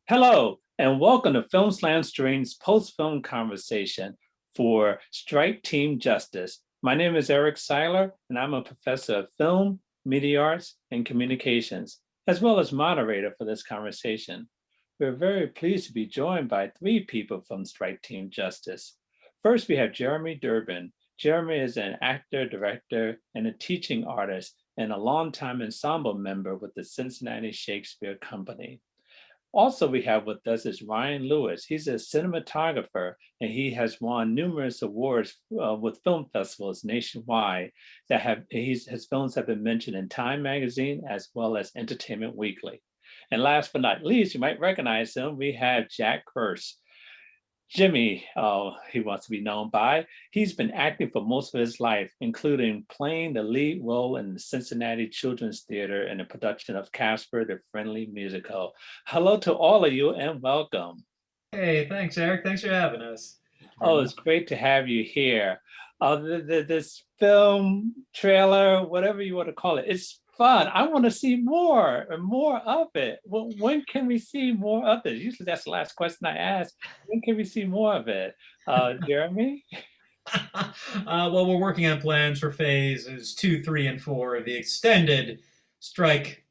Hello, and welcome to FilmSlam Stream's post-film conversation for Strike Team Justice. My name is Eric Siler, and I'm a professor of film, media arts, and communications, as well as moderator for this conversation. We're very pleased to be joined by three people from Strike Team Justice. First, we have Jeremy Durbin. Jeremy is an actor, director, and a teaching artist, and a longtime ensemble member with the Cincinnati Shakespeare Company. Also, we have with us is Ryan Lewis. He's a cinematographer, and he has won numerous awards with film festivals nationwide. His films have been mentioned in Time Magazine as well as Entertainment Weekly. And last but not least, you might recognize him. We have Jack Kruse. Jimmy, he wants to be known by. He's been acting for most of his life, including playing the lead role in the Cincinnati Children's Theater in the production of Casper the Friendly Musical. Hello to all of you and welcome. Hey, thanks, Eric. Thanks for having us. Oh, it's great to have you here. This film trailer, whatever you want to call it, it's fun. I want to see more and more of it. Well, when can we see more of it? Usually that's the last question I ask. When can we see more of it? Jeremy? Well, we're working on plans for phases 2, 3, and 4 of the extended Strike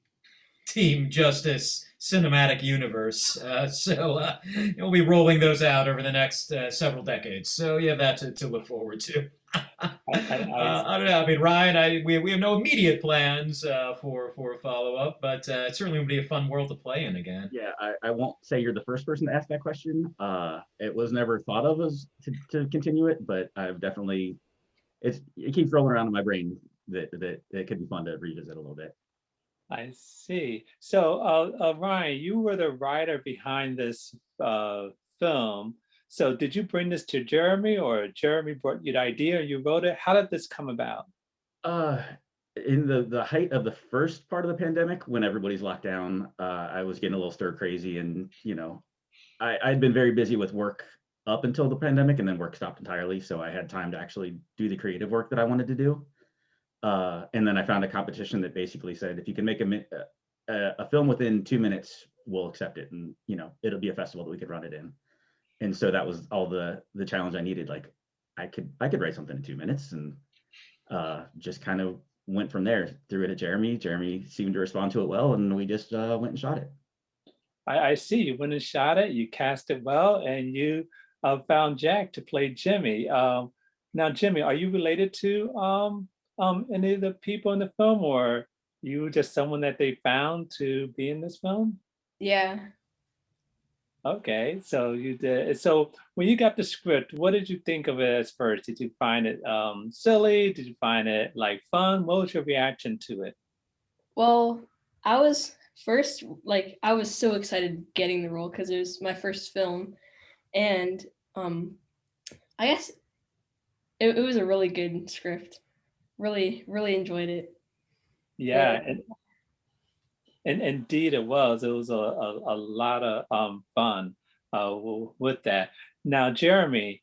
Team Justice cinematic universe. We'll be rolling those out over the next several decades. So you have that to look forward to. I don't know. I mean, Ryan, we have no immediate plans for a follow up, but it certainly would be a fun world to play in again. Yeah, I won't say you're the first person to ask that question. It was never thought of as to continue it, but I've definitely it keeps rolling around in my brain that it could be fun to revisit a little bit. I see. So, Ryan, you were the writer behind this film. So, did you bring this to Jeremy, or Jeremy brought you the idea, or you wrote it? How did this come about? Uh, in the height of the first part of the pandemic, when everybody's locked down, I was getting a little stir crazy, and I'd been very busy with work up until the pandemic, and then work stopped entirely. So I had time to actually do the creative work that I wanted to do. And then I found a competition that basically said, if you can make a film within 2 minutes, we'll accept it, and it'll be a festival that we could run it in. And so that was all the challenge I needed. Like I could write something in 2 minutes, and just kind of went from there. Threw it at Jeremy. Jeremy seemed to respond to it well, and we just went and shot it. I see. You went and shot it. You cast it well, and you found Jack to play Jimmy. Now, Jimmy, are you related to any of the people in the film, or you just someone that they found to be in this film? Yeah. Okay, so you did. So when you got the script, what did you think of it as first? Did you find it silly? Did you find it like fun? What was your reaction to it? Well, I was first I was so excited getting the role because it was my first film, and I guess it was a really good script. Really enjoyed it. Yeah, and indeed it was. It was a lot of fun with that. Now, Jeremy,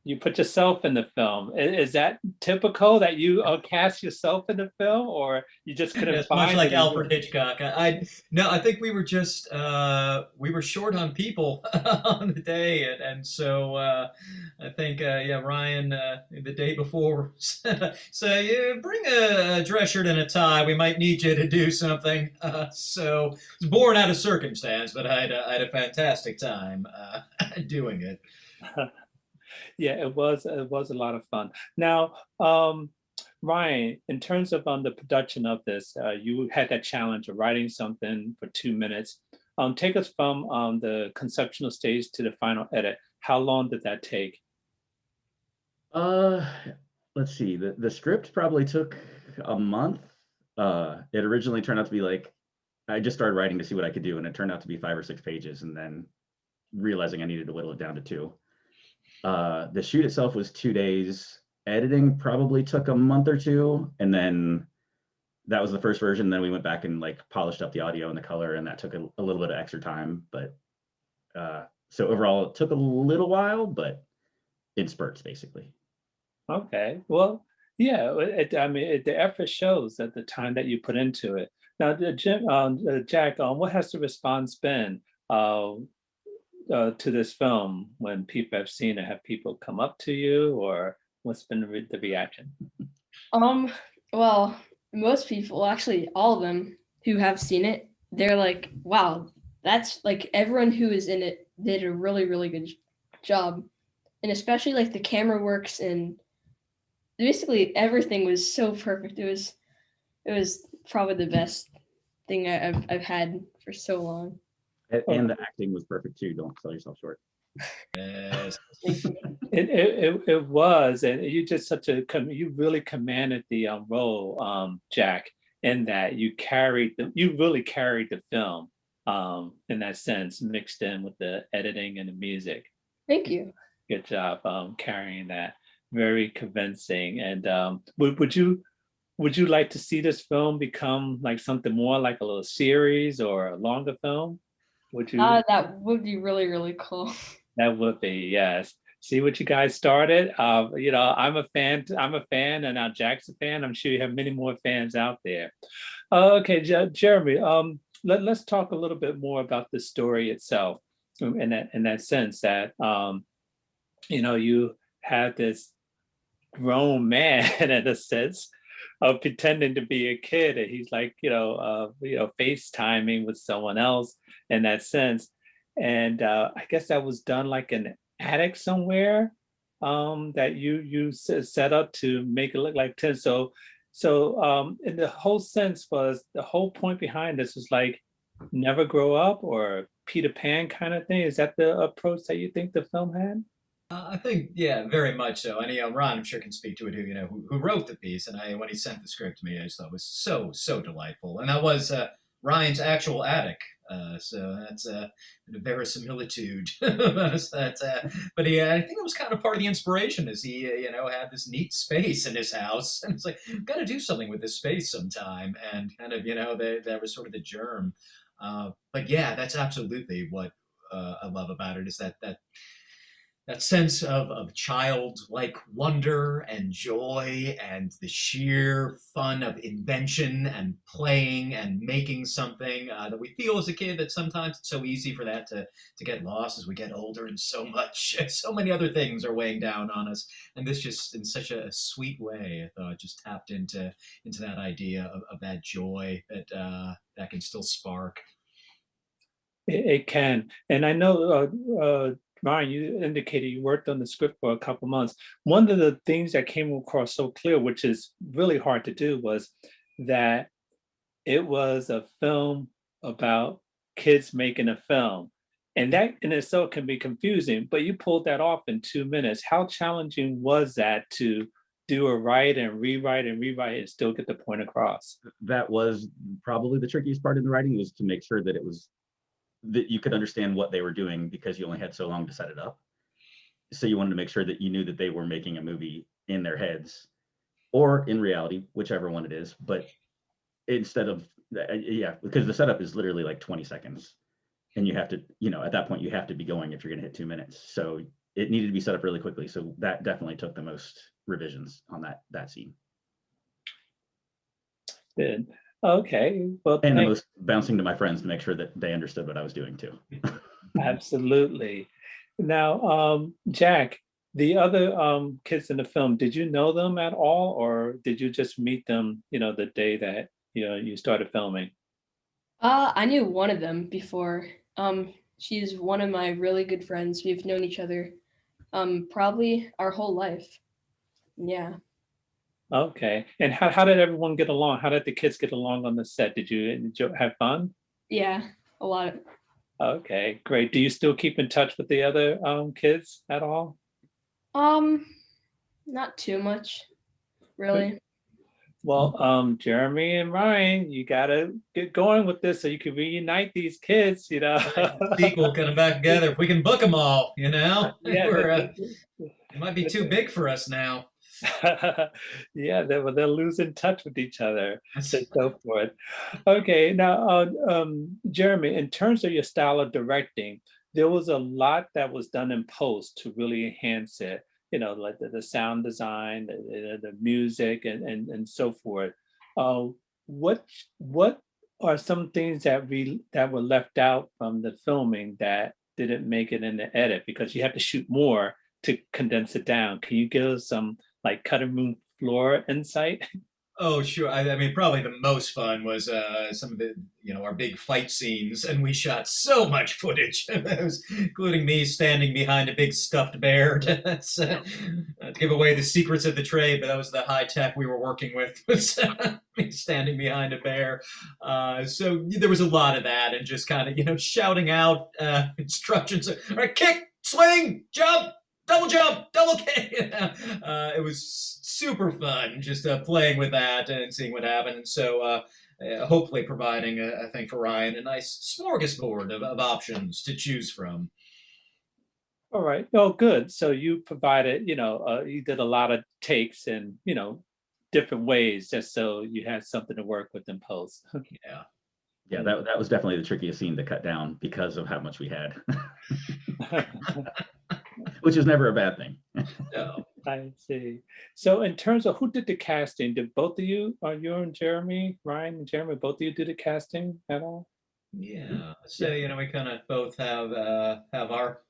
you put yourself in the film. Is that typical that you cast yourself in the film, or you just couldn't Yes, much find like anyone? Alfred Hitchcock. No, I think we were just we were short on people on the day, and so I think yeah, Ryan the day before so you bring a dress shirt and a tie. We might need you to do something. So it's born out of circumstance, but I had a fantastic time doing it. Yeah, it was a lot of fun. Now, Ryan, in terms of the production of this, you had that challenge of writing something for 2 minutes. Take us from the conceptual stage to the final edit. How long did that take? Uh, let's see. The script probably took a month. It originally turned out to be like I just started writing to see what I could do, and it turned out to be 5 or 6 pages, and then realizing I needed to whittle it down to two. The shoot itself was 2 days. Editing probably took a month or two, and then that was the first version. Then we went back and like polished up the audio and the color, and that took a little bit of extra time. But so overall, it took a little while, but in spurts, basically. Okay, well, yeah, the effort shows that the time that you put into it. Now, Jack, what has the response been to this film when people have seen it? Have people come up to you, or what's been the reaction? Well, most people, actually all of them who have seen it, they're like, wow, that's like everyone who is in it did a really, really good job. And especially like the camera works and basically everything was so perfect. It was probably the best thing I've had for so long. And the acting was perfect too. Don't sell yourself short. Yes. Thank you. It was, and you just you really commanded the role, Jack, in that you really carried the film in that sense, mixed in with the editing and the music. Thank you. Good job carrying that. Very convincing. And would you like to see this film become like something more like a little series or a longer film? Would you? That would be really, really cool. That would be, yes. See what you guys started. I'm a fan. I'm a fan, and now Jack's a fan. I'm sure you have many more fans out there. Okay, Jeremy. Let's talk a little bit more about the story itself, in that sense that you have this grown man in a sense of pretending to be a kid, and he's like FaceTiming with someone else in that sense. And I guess that was done like in an attic somewhere, that you set up to make it look like 10. So and the whole sense was, the whole point behind this was like never grow up, or Peter Pan kind of thing. Is that the approach that you think the film had? I think, yeah, very much so. And Ron, I'm sure, can speak to it, who wrote the piece. And when he sent the script to me, I just thought it was so delightful. And that was Ryan's actual attic. So that's a verisimilitude. But I think it was kind of part of the inspiration, as he, had this neat space in his house, and it's like, got to do something with this space sometime, and kind of, that was sort of the germ. But yeah, that's absolutely what I love about it, is that sense of childlike wonder and joy, and the sheer fun of invention and playing and making something that we feel as a kid, that sometimes it's so easy for that to get lost as we get older, and so many other things are weighing down on us. And this, just in such a sweet way, I thought, just tapped into that idea of that joy that can still spark. It can. And I know, Ryan, you indicated you worked on the script for a couple months. One of the things that came across so clear, which is really hard to do, was that it was a film about kids making a film. And that in itself can be confusing, but you pulled that off in 2 minutes. How challenging was that to do a write and rewrite and still get the point across? That was probably the trickiest part in the writing, was to make sure that that you could understand what they were doing, because you only had so long to set it up. So you wanted to make sure that you knew that they were making a movie in their heads, or in reality, whichever one it is. But instead of, because the setup is literally like 20 seconds, and you have to, at that point you have to be going if you're going to hit 2 minutes. So it needed to be set up really quickly. So that definitely took the most revisions on that scene. Good. Okay. Well, And the most bouncing to my friends to make sure that they understood what I was doing too. absolutely. Now, Jack, the other kids in the film, did you know them at all, or did you just meet them, the day that you started filming? I knew one of them before. She's one of my really good friends. We've known each other probably our whole life. Yeah. Okay. And how did everyone get along? How did the kids get along on the set? Did you have fun? Yeah, a lot. Okay, great. Do you still keep in touch with the other kids at all? Not too much, really. Well, Jeremy and Ryan, you gotta get going with this so you can reunite these kids. Sequel, get them back together. If we can book them all, Yeah, it might be too big for us now. yeah, they're losing touch with each other and so forth. Okay, now, Jeremy, in terms of your style of directing, there was a lot that was done in post to really enhance it. Like the sound design, the music, and so forth. What are some things that were left out from the filming that didn't make it in the edit because you have to shoot more to condense it down? Can you give us some like cutting room floor insight? Oh, sure. I mean, probably the most fun was some of the, our big fight scenes, and we shot so much footage, including me standing behind a big stuffed bear to give away the secrets of the trade. But that was the high tech we were working with, was me standing behind a bear. So there was a lot of that, and just kind of, shouting out instructions. All right, kick, swing, jump, double jump, double kick. It was super fun just playing with that and seeing what happened. And so hopefully providing, I think, for Ryan, a nice smorgasbord of options to choose from. All right. Oh, good. So you provided, you did a lot of takes and, different ways just so you had something to work with in post. Yeah. Yeah, that was definitely the trickiest scene to cut down because of how much we had, which is never a bad thing. No. I see. So in terms of who did the casting, did both of you, you and Jeremy, Ryan and Jeremy, both of you do the casting at all? Yeah. So we kind of both have our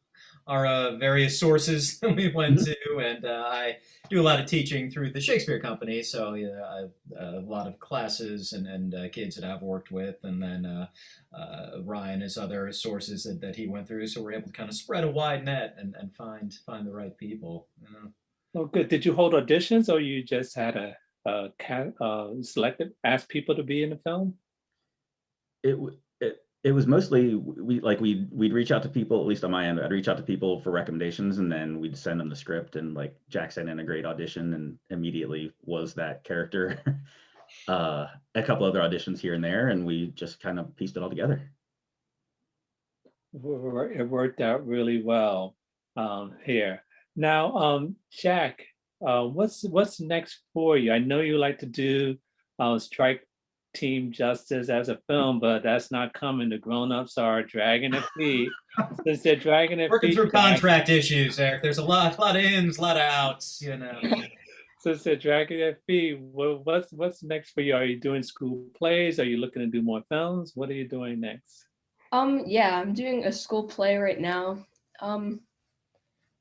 various sources that we went to, and I do a lot of teaching through the Shakespeare Company. So I have a lot of classes and kids that I've worked with, and then Ryan has other sources that he went through. So we're able to kind of spread a wide net and find the right people. Oh, good. Did you hold auditions or you just had asked people to be in the film? It was mostly we'd reach out to people, at least on my end. I'd reach out to people for recommendations, and then we'd send them the script. And like Jack sent in a great audition, and immediately was that character. A couple other auditions here and there, and we just kind of pieced it all together. It worked out really well here. Now, Jack, what's next for you? I know you like to do Strike Team Justice as a film, but that's not coming. The grown-ups are dragging their feet. Since they're dragging their Working feet through back, contract issues, Eric. There's a lot of ins, a lot of outs. Since they're dragging their feet, what's next for you? Are you doing school plays? Are you looking to do more films? What are you doing next? Yeah, I'm doing a school play right now.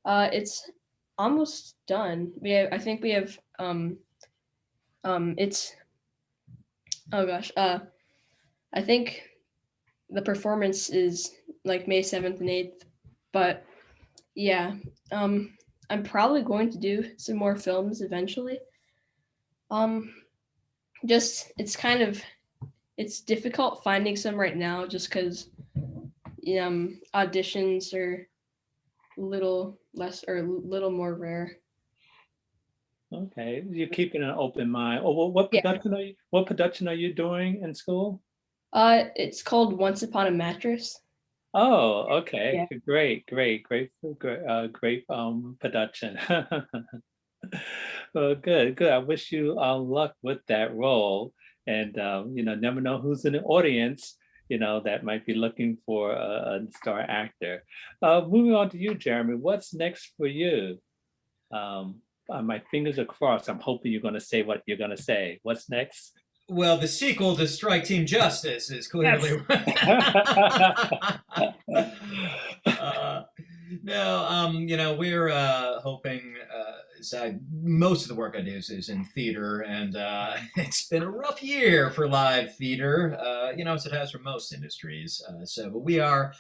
It's almost done. I think we have it's oh gosh, I think the performance is like May 7th and 8th, but yeah, I'm probably going to do some more films eventually. Just it's difficult finding some right now just because auditions are little less or a little more rare. Okay, you're keeping an open mind. Oh, what production are you doing in school? It's called Once Upon a Mattress. Oh, okay. Yeah. Great production. Well, good. I wish you luck with that role. And never know who's in the audience, that might be looking for a star actor. Moving on to you, Jeremy. What's next for you? My fingers are crossed. I'm hoping you're going to say what you're going to say. What's next? Well, the sequel to Strike Team Justice is clearly. No, we're hoping. Most of the work I do is in theater, and it's been a rough year for live theater, as it has for most industries. But we are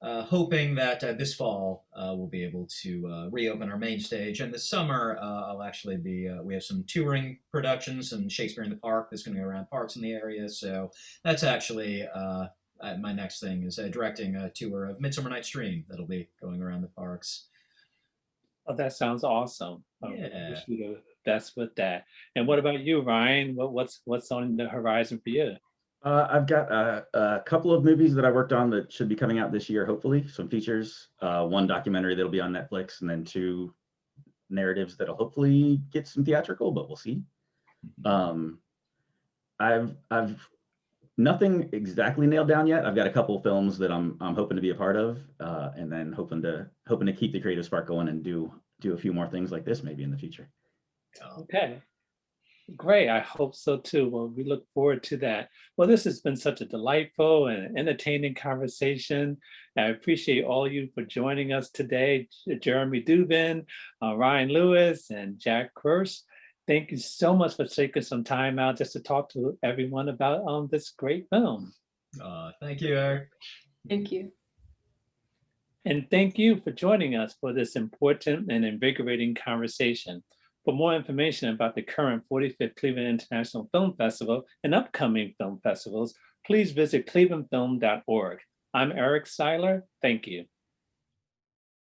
hoping that this fall we'll be able to reopen our main stage, and this summer I'll actually be. We have some touring productions, some Shakespeare in the Park that's going to go around parks in the area. So that's actually my next thing is directing a tour of Midsummer Night's Dream that'll be going around the parks. Oh, that sounds awesome. Yeah. Wish you the best with that. And what about you, Ryan? What's on the horizon for you? I've got a couple of movies that I worked on that should be coming out this year, hopefully. Some features, one documentary that'll be on Netflix, and then two narratives that'll hopefully get some theatrical, but we'll see. I've nothing exactly nailed down yet. I've got a couple of films that I'm hoping to be a part of, and then hoping to keep the creative spark going and do a few more things like this maybe in the future. Okay. Great, I hope so too. Well, we look forward to that. Well, this has been such a delightful and entertaining conversation. I appreciate all of you for joining us today. Jeremy Dubin, Ryan Lewis, and Jack Kruse. Thank you so much for taking some time out just to talk to everyone about this great film. Thank you, Eric. Thank you. And thank you for joining us for this important and invigorating conversation. For more information about the current 45th Cleveland International Film Festival and upcoming film festivals, please visit clevelandfilm.org. I'm Eric Siler. Thank you.